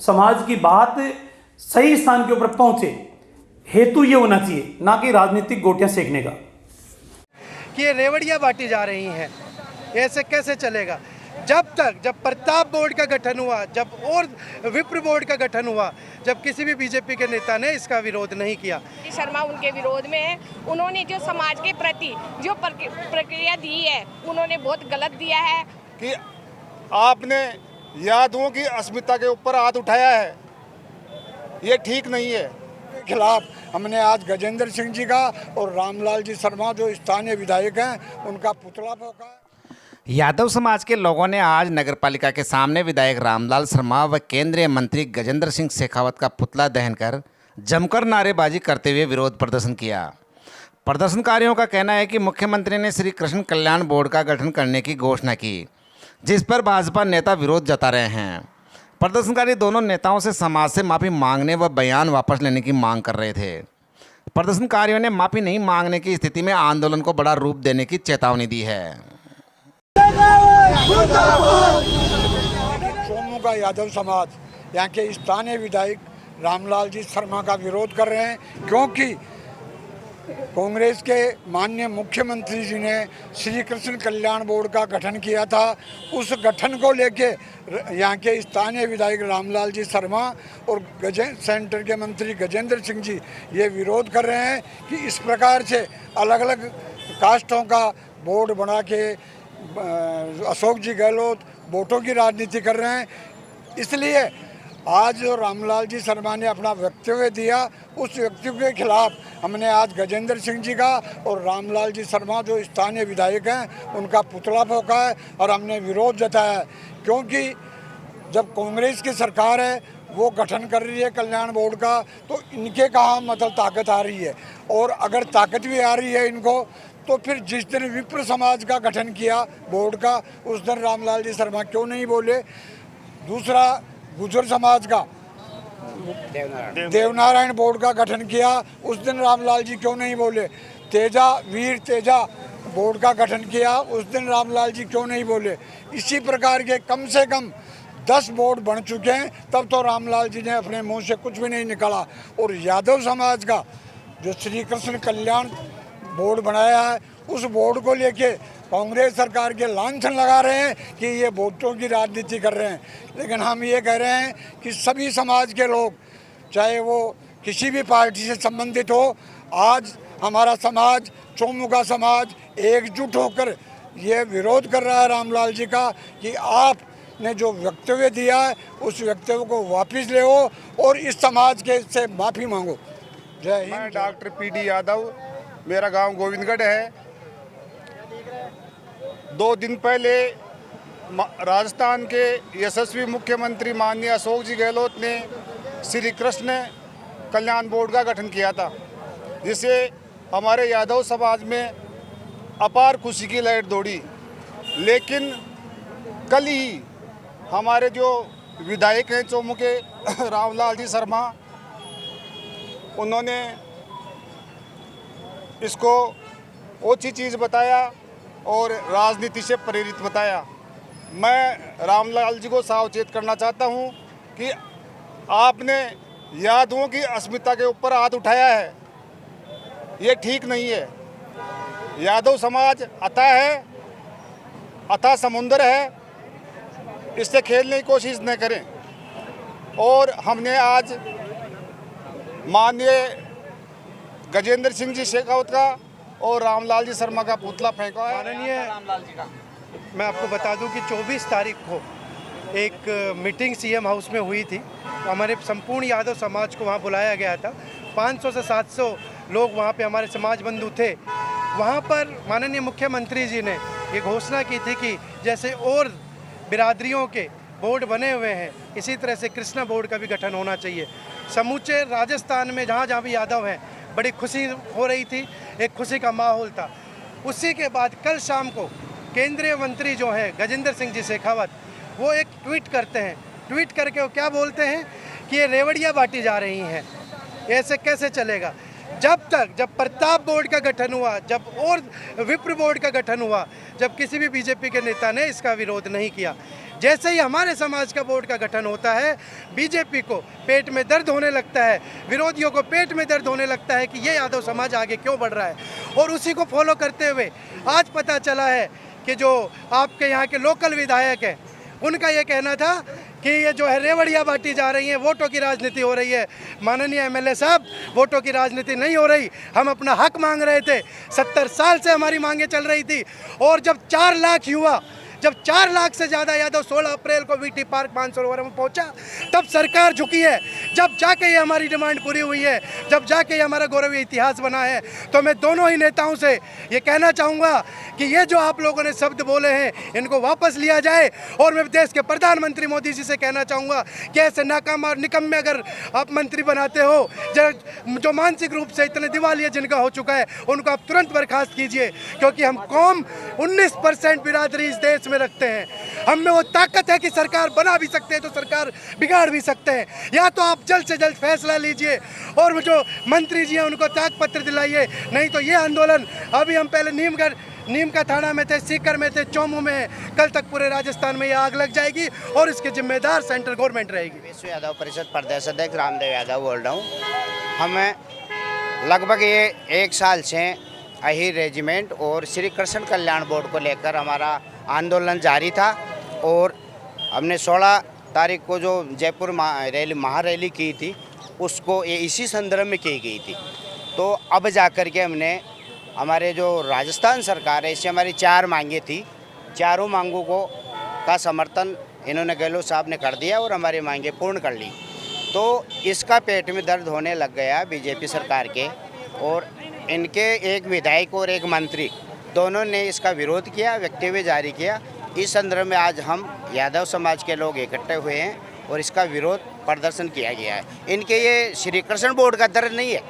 समाज की बात सही स्थान के ऊपर पहुंचे, हेतु ये होना चाहिए, ना कि राजनीतिक गोटियां सेकने का। कि ये रेवड़ियाँ बांटी जा रही हैं, ऐसे कैसे चलेगा? जब प्रताप बोर्ड का गठन हुआ, जब और विप्र बोर्ड का गठन हुआ, जब किसी भी बीजेपी के नेता ने इसका विरोध नहीं किया। शर्मा उनके विरोध में है। उन्होंने जो समाज के प्रति जो प्रक्रिया दी है, उन्होंने बहुत गलत दिया है। कि आपने यादवों की अस्मिता के ऊपर हाथ उठाया है, ये ठीक नहीं है। खिलाफ हमने आज गजेंद्र सिंह जी का और रामलाल जी शर्मा जो स्थानीय विधायक हैं उनका पुतला फूंका। यादव समाज के लोगों ने आज नगरपालिका के सामने विधायक रामलाल शर्मा व केंद्रीय मंत्री गजेंद्र सिंह शेखावत का पुतला दहन कर जमकर नारेबाजी करते हुए विरोध प्रदर्शन किया। प्रदर्शनकारियों का कहना है कि मुख्यमंत्री ने श्री कृष्ण कल्याण बोर्ड का गठन करने की घोषणा की, जिस पर भाजपा नेता विरोध जता रहे हैं। प्रदर्शनकारी दोनों नेताओं से समाज से माफ़ी मांगने व बयान वापस लेने की मांग कर रहे थे। प्रदर्शनकारियों ने माफ़ी नहीं मांगने की स्थिति में आंदोलन को बड़ा रूप देने की चेतावनी दी है। चोमू का यादव समाज यहाँ के स्थानीय विधायक रामलाल जी शर्मा का विरोध कर रहे हैं, क्योंकि कांग्रेस के माननीय मुख्यमंत्री जी ने श्री कृष्ण कल्याण बोर्ड का गठन किया था। उस गठन को लेके यहाँ के स्थानीय विधायक रामलाल जी शर्मा और सेंटर के मंत्री गजेंद्र सिंह जी ये विरोध कर रहे हैं कि इस प्रकार से अलग अलग कास्टों का बोर्ड बना के अशोक जी गहलोत वोटों की राजनीति कर रहे हैं। इसलिए आज जो रामलाल जी शर्मा ने अपना वक्तव्य दिया, उस वक्तव्य के खिलाफ हमने आज गजेंद्र सिंह जी का और रामलाल जी शर्मा जो स्थानीय विधायक हैं उनका पुतला फूंका है और हमने विरोध जताया है। क्योंकि जब कांग्रेस की सरकार है, वो गठन कर रही है कल्याण बोर्ड का, तो इनके कहाँ मतलब ताकत आ रही है? और अगर ताकत भी आ रही है इनको, तो फिर जिस दिन विप्र समाज का गठन किया बोर्ड का, उस दिन रामलाल जी शर्मा क्यों नहीं बोले? दूसरा, गुर्जर समाज का देवनारायण बोर्ड का गठन किया, उस दिन रामलाल जी क्यों नहीं बोले? वीर तेजा बोर्ड का गठन किया, उस दिन रामलाल जी क्यों नहीं बोले? इसी प्रकार के कम से कम 10 बोर्ड बन चुके हैं, तब तो रामलाल जी ने अपने मुंह से कुछ भी नहीं निकाला। और यादव समाज का जो श्री कृष्ण कल्याण बोर्ड बनाया है, उस बोर्ड को लेके कांग्रेस सरकार के लांछन लगा रहे हैं कि ये वोटों की राजनीति कर रहे हैं। लेकिन हम ये कह रहे हैं कि सभी समाज के लोग, चाहे वो किसी भी पार्टी से संबंधित हो, आज हमारा समाज, चोमू का समाज एकजुट होकर ये विरोध कर रहा है रामलाल जी का कि आपने जो वक्तव्य दिया है उस वक्तव्य को वापस ले और इस समाज के से माफ़ी मांगो। जय हिंद। मैं डॉक्टर PD यादव, मेरा गांव गोविंदगढ़ है। 2 दिन पहले राजस्थान के यशस्वी मुख्यमंत्री माननीय अशोक जी गहलोत ने श्री कृष्ण कल्याण बोर्ड का गठन किया था, जिससे हमारे यादव समाज में अपार खुशी की लहर दौड़ी। लेकिन कल ही हमारे जो विधायक हैं चोमू के रामलाल जी शर्मा, उन्होंने इसको ओछी चीज़ बताया और राजनीति से प्रेरित बताया। मैं रामलाल जी को सावचेत करना चाहता हूं कि आपने यादवों की अस्मिता के ऊपर हाथ उठाया है, ये ठीक नहीं है। यादव समाज अथाह है, अथाह समुंदर है, इससे खेलने की कोशिश न करें। और हमने आज माननीय गजेंद्र सिंह जी शेखावत का और रामलाल जी शर्मा का पुतला फेंका है। माननीय रामलाल जी का मैं आपको बता दूं कि 24 तारीख को एक मीटिंग CM हाउस में हुई थी। हमारे संपूर्ण यादव समाज को वहां बुलाया गया था। 500 से 700 लोग वहां पे हमारे समाज बंधु थे। वहां पर माननीय मुख्यमंत्री जी ने ये घोषणा की थी कि जैसे और बिरादरियों के बोर्ड बने हुए हैं, इसी तरह से कृष्णा बोर्ड का भी गठन होना चाहिए। समूचे राजस्थान में जहाँ जहाँ भी यादव हैं, बड़ी खुशी हो रही थी, एक खुशी का माहौल था। उसी के बाद कल शाम को केंद्रीय मंत्री जो हैं गजेंद्र सिंह जी शेखावत, वो एक ट्वीट करते हैं। ट्वीट करके वो क्या बोलते हैं कि ये रेवड़ियाँ बांटी जा रही हैं, ऐसे कैसे चलेगा? जब प्रताप बोर्ड का गठन हुआ, जब और विप्र बोर्ड का गठन हुआ, जब किसी भी बीजेपी के नेता ने इसका विरोध नहीं किया। जैसे ही हमारे समाज का बोर्ड का गठन होता है, बीजेपी को पेट में दर्द होने लगता है, विरोधियों को पेट में दर्द होने लगता है कि ये यादव समाज आगे क्यों बढ़ रहा है। और उसी को फॉलो करते हुए आज पता चला है कि जो आपके यहाँ के लोकल विधायक हैं, उनका ये कहना था कि ये जो है रेवड़ियाँ बांटी जा रही हैं, वोटों की राजनीति हो रही है। माननीय एमएलए साहब, वोटों की राजनीति नहीं हो रही, हम अपना हक मांग रहे थे। 70 साल से हमारी मांगे चल रही थी। और जब 4 लाख युवा, जब 4 लाख से ज़्यादा यादव 16 अप्रैल को वीटी पार्क मानसरोवर में पहुंचा, तब सरकार झुकी है। जब जाके ये हमारी डिमांड पूरी हुई है, जब जाके ये हमारा गौरवी इतिहास बना है। तो मैं दोनों ही नेताओं से ये कहना चाहूँगा कि ये जो आप लोगों ने शब्द बोले हैं, इनको वापस लिया जाए। और मैं देश के प्रधानमंत्री मोदी जी से कहना चाहूँगा कि ऐसे नाकाम और निकम्मे अगर आप मंत्री बनाते हो, जो मानसिक रूप से इतने दिवालिया जिनका हो चुका है, उनको आप तुरंत बर्खास्त कीजिए। क्योंकि हम कौम 19% बिरादरी इस देश में रखते हैं। हम में वो ताकत है कि सरकार बना भी सकते हैं तो सरकार बिगाड़ भी सकते हैं। या तो आप जल्द से जल्द फैसला लीजिए और वो जो मंत्री जी हैं उनको त्याग पत्र दिलाइए, नहीं तो ये आंदोलन, अभी हम पहले नीम का थाना में थे, सीकर में थे, चौमू में है, कल तक पूरे राजस्थान में ये आग लग जाएगी और इसके जिम्मेदार सेंट्रल गवर्नमेंट रहेगी। विश्व यादव परिषद प्रदेश अध्यक्ष रामदेव यादव बोल रहा हूँ। हमें लगभग ये 1 साल से अहिर रेजिमेंट और श्री कृष्ण कल्याण बोर्ड को लेकर हमारा आंदोलन जारी था। और हमने 16 तारीख को जो जयपुर महारैली की थी, उसको ये इसी संदर्भ में की गई थी। तो अब जाकर के हमने हमारे जो राजस्थान सरकार है, इससे हमारी 4 मांगे थी, चारों मांगों का समर्थन इन्होंने गहलोत साहब ने कर दिया और हमारी मांगे पूर्ण कर ली। तो इसका पेट में दर्द होने लग गया बीजेपी सरकार के, और इनके एक विधायक और एक मंत्री दोनों ने इसका विरोध किया, वक्तव्य जारी किया। इस संदर्भ में आज हम यादव समाज के लोग इकट्ठे हुए हैं और इसका विरोध प्रदर्शन किया गया है। इनके ये श्री कृष्ण बोर्ड का दर्द नहीं है,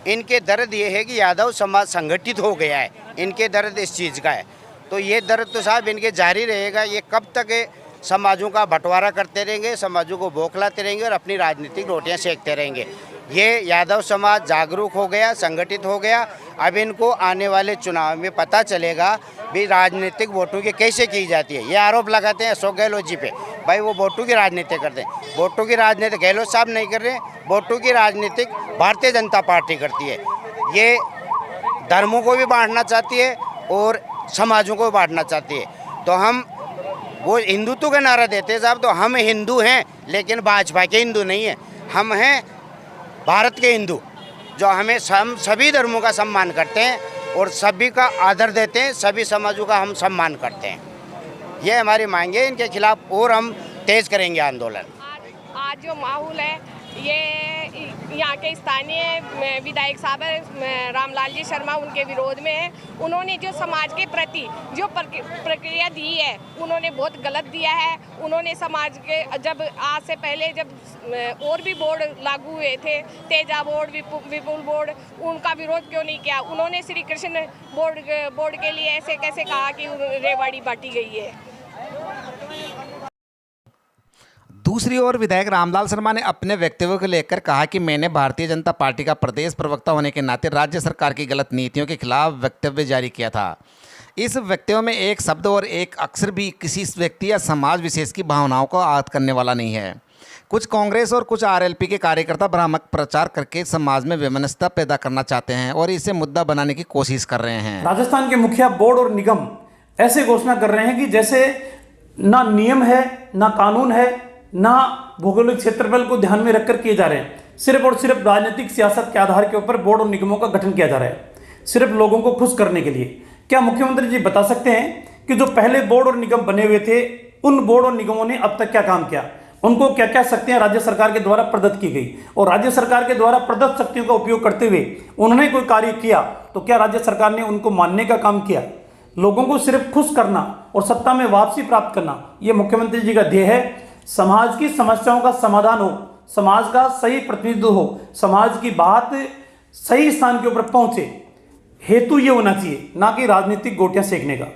इनके दर्द ये है कि यादव समाज संगठित हो गया है, इनके दर्द इस चीज़ का है। तो ये दर्द तो साहब इनके जारी रहेगा। ये कब तक समाजों का बंटवारा करते रहेंगे, समाजों को बौखलाते रहेंगे और अपनी राजनीतिक रोटियां सेकते रहेंगे। ये यादव समाज जागरूक हो गया, संगठित हो गया। अब इनको आने वाले चुनाव में पता चलेगा भी राजनीतिक वोटों की कैसे की जाती है। ये आरोप लगाते हैं अशोक गहलोत जी पे, भाई वो वोटों की राजनीति करते हैं। वोटों की राजनीति गहलोत साहब नहीं कर रहे, वोटों की राजनीति भारतीय जनता पार्टी करती है। ये धर्मों को भी बांटना चाहती है और समाजों को भी बांटना चाहती है। तो हम वो हिंदुत्व का नारा देते हैं साहब, तो हम हिंदू हैं लेकिन भाजपा के हिंदू नहीं है, हम हैं भारत के हिंदू, जो हमें सभी धर्मों का सम्मान करते हैं और सभी का आदर देते हैं, सभी समाजों का हम सम्मान करते हैं। ये हमारी मांग है, इनके खिलाफ और हम तेज करेंगे आंदोलन। आज जो माहौल है, ये यहाँ के स्थानीय विधायक साहब रामलाल जी शर्मा, उनके विरोध में है। उन्होंने जो समाज के प्रति जो प्रक्रिया दी है, उन्होंने बहुत गलत दिया है। उन्होंने समाज के, जब आज से पहले जब और भी बोर्ड लागू हुए थे, तेजा बोर्ड, विपुल बोर्ड, उनका विरोध क्यों नहीं किया? उन्होंने श्री कृष्ण बोर्ड के लिए ऐसे कैसे कहा कि रेवाड़ी बांटी गई है। दूसरी ओर विधायक रामलाल शर्मा ने अपने वक्तव्य को लेकर कहा कि मैंने भारतीय जनता पार्टी का प्रदेश प्रवक्ता होने के नाते राज्य सरकार की गलत नीतियों के खिलाफ वक्तव्य जारी किया था। इस वक्तव्य में एक शब्द और एक अक्षर भी किसी व्यक्ति या समाज विशेष की भावनाओं को आहत करने वाला नहीं है। कुछ कांग्रेस और कुछ आरएलपी के कार्यकर्ता भ्रामक प्रचार करके समाज में वैमनस्यता पैदा करना चाहते हैं और इसे मुद्दा बनाने की कोशिश कर रहे हैं। राजस्थान के मुखिया, बोर्ड और निगम ऐसे घोषणा कर रहे हैं कि जैसे ना नियम है, ना कानून है, ना भौगोलिक क्षेत्रफल को ध्यान में रखकर किए जा रहे हैं। सिर्फ और सिर्फ राजनीतिक सियासत के आधार के ऊपर बोर्ड और निगमों का गठन किया जा रहा है, सिर्फ लोगों को खुश करने के लिए। क्या मुख्यमंत्री जी बता सकते हैं कि जो पहले बोर्ड और निगम बने हुए थे, उन बोर्ड और निगमों ने अब तक क्या काम किया? उनको क्या क्या शक्तियां राज्य सरकार के द्वारा प्रदत्त की गई? और राज्य सरकार के द्वारा प्रदत्त शक्तियों का उपयोग करते हुए उन्होंने कोई कार्य किया तो क्या राज्य सरकार ने उनको मानने का काम किया? लोगों को सिर्फ खुश करना और सत्ता में वापसी प्राप्त करना, यह मुख्यमंत्री जी का ध्येय है। समाज की समस्याओं का समाधान हो, समाज का सही प्रतिनिधित्व हो, समाज की बात सही स्थान के ऊपर पहुंचे, हेतु ये होना चाहिए, ना कि राजनीतिक गोटियां सेकने का।